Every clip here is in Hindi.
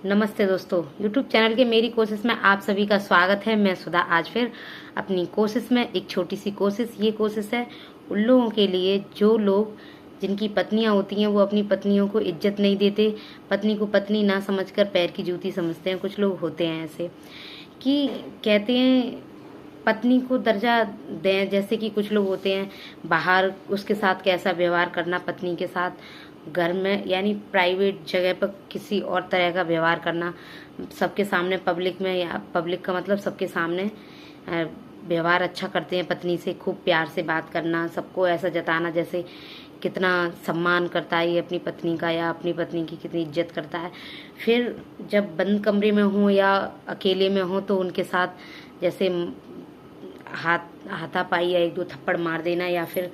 नमस्ते दोस्तों, YouTube चैनल के मेरी कोशिश में आप सभी का स्वागत है। मैं सुधा आज फिर अपनी कोशिश में एक छोटी सी कोशिश, ये कोशिश है उन लोगों के लिए जो लोग जिनकी पत्नियां होती हैं वो अपनी पत्नियों को इज्जत नहीं देते, पत्नी को पत्नी ना समझकर पैर की जूती समझते हैं। कुछ लोग होते हैं ऐसे कि कहते हैं पत्नी को दर्जा दें, जैसे कि कुछ लोग होते हैं बाहर उसके साथ कैसा व्यवहार करना, पत्नी के साथ घर में यानी प्राइवेट जगह पर किसी और तरह का व्यवहार करना, सबके सामने पब्लिक में, या पब्लिक का मतलब सबके सामने व्यवहार अच्छा करते हैं, पत्नी से खूब प्यार से बात करना, सबको ऐसा जताना जैसे कितना सम्मान करता है ये अपनी पत्नी का, या अपनी पत्नी की कितनी इज्जत करता है। फिर जब बंद कमरे में हो या अकेले में हो तो उनके साथ जैसे हाथापाई या एक दो थप्पड़ मार देना या फिर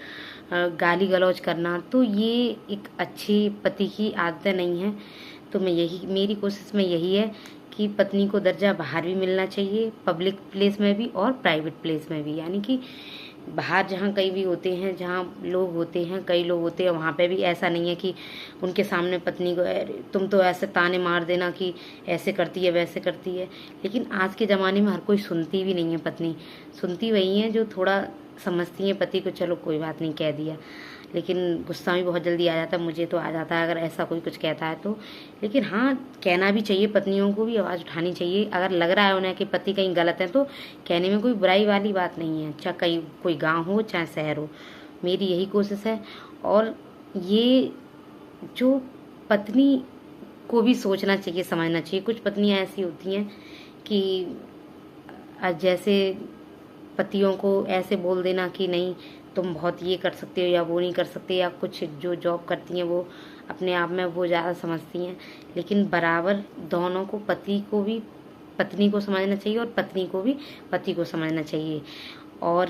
गाली गलौज करना, तो ये एक अच्छी पति की आदतें नहीं है। तो मेरी कोशिश में यही है कि पत्नी को दर्जा बाहर भी मिलना चाहिए, पब्लिक प्लेस में भी और प्राइवेट प्लेस में भी। यानी कि बाहर जहाँ कहीं भी होते हैं, जहाँ लोग होते हैं, कई लोग होते हैं, वहाँ पे भी ऐसा नहीं है कि उनके सामने पत्नी को तुम तो ऐसे ताने मार देना कि ऐसे करती है वैसे करती है। लेकिन आज के ज़माने में हर कोई सुनती भी नहीं है, पत्नी सुनती वही है जो थोड़ा समझती हैं पति को, चलो कोई बात नहीं कह दिया। लेकिन गुस्सा भी बहुत जल्दी आ जाता है, मुझे तो आ जाता है अगर ऐसा कोई कुछ कहता है तो। लेकिन हाँ, कहना भी चाहिए, पत्नियों को भी आवाज़ उठानी चाहिए। अगर लग रहा है उन्हें कि पति कहीं गलत है तो कहने में कोई बुराई वाली बात नहीं है, चाहे कहीं कोई गाँव हो चाहे शहर हो। मेरी यही कोशिश है। और ये जो पत्नी को भी सोचना चाहिए, समझना चाहिए। कुछ पत्नियाँ ऐसी होती हैं कि जैसे पतियों को ऐसे बोल देना कि नहीं तुम बहुत ये कर सकते हो या वो नहीं कर सकते, या कुछ जो जॉब करती हैं वो अपने आप में वो ज़्यादा समझती हैं। लेकिन बराबर दोनों को, पति को भी पत्नी को समझना चाहिए और पत्नी को भी पति को समझना चाहिए। और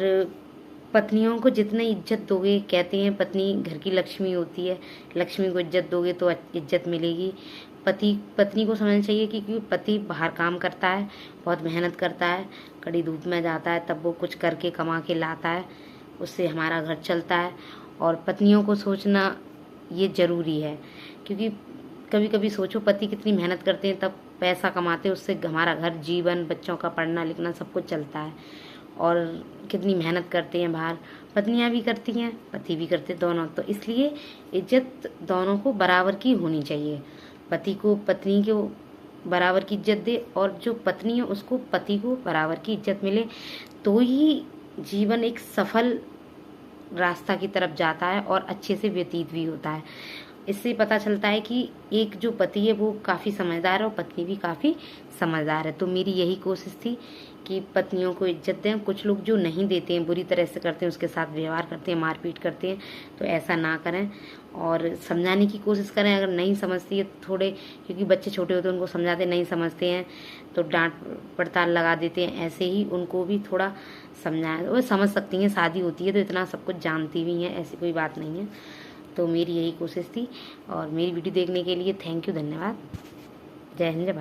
पत्नियों को जितनी इज्जत दोगे, कहते हैं पत्नी घर की लक्ष्मी होती है, लक्ष्मी को इज्जत दोगे तो इज्जत मिलेगी। पत्नी को समझना चाहिए कि क्योंकि पति बाहर काम करता है, बहुत मेहनत करता है, कड़ी धूप में जाता है, तब वो कुछ करके कमा के लाता है, उससे हमारा घर चलता है। और पत्नियों को सोचना ये ज़रूरी है, क्योंकि कभी कभी सोचो पति कितनी मेहनत करते हैं, तब पैसा कमाते हैं, उससे हमारा घर, जीवन, बच्चों का पढ़ना लिखना सब कुछ चलता है। और कितनी मेहनत करते हैं बाहर, पत्नियां भी करती हैं, पति भी करते, दोनों। तो इसलिए इज्जत दोनों को बराबर की होनी चाहिए। पति को पत्नी को बराबर की इज्जत दे, और जो पत्नी है उसको पति को बराबर की इज्जत मिले, तो ही जीवन एक सफल रास्ता की तरफ जाता है और अच्छे से व्यतीत भी होता है। इससे पता चलता है कि एक जो पति है वो काफ़ी समझदार है और पत्नी भी काफ़ी समझदार है। तो मेरी यही कोशिश थी कि पत्नियों को इज्जत दें। कुछ लोग जो नहीं देते हैं, बुरी तरह से करते हैं, उसके साथ व्यवहार करते हैं, मारपीट करते हैं, तो ऐसा ना करें और समझाने की कोशिश करें। अगर नहीं समझती है थोड़े, क्योंकि बच्चे छोटे होते हैं उनको समझाते नहीं समझते हैं तो डांट पड़ताल लगा देते हैं, ऐसे ही उनको भी थोड़ा समझाएं। वो समझ सकती हैं, शादी होती है तो इतना सब कुछ जानती भी हैं, ऐसी कोई बात नहीं है। तो मेरी यही कोशिश थी। और मेरी वीडियो देखने के लिए थैंक यू, धन्यवाद। जय हिंद, जय भारत।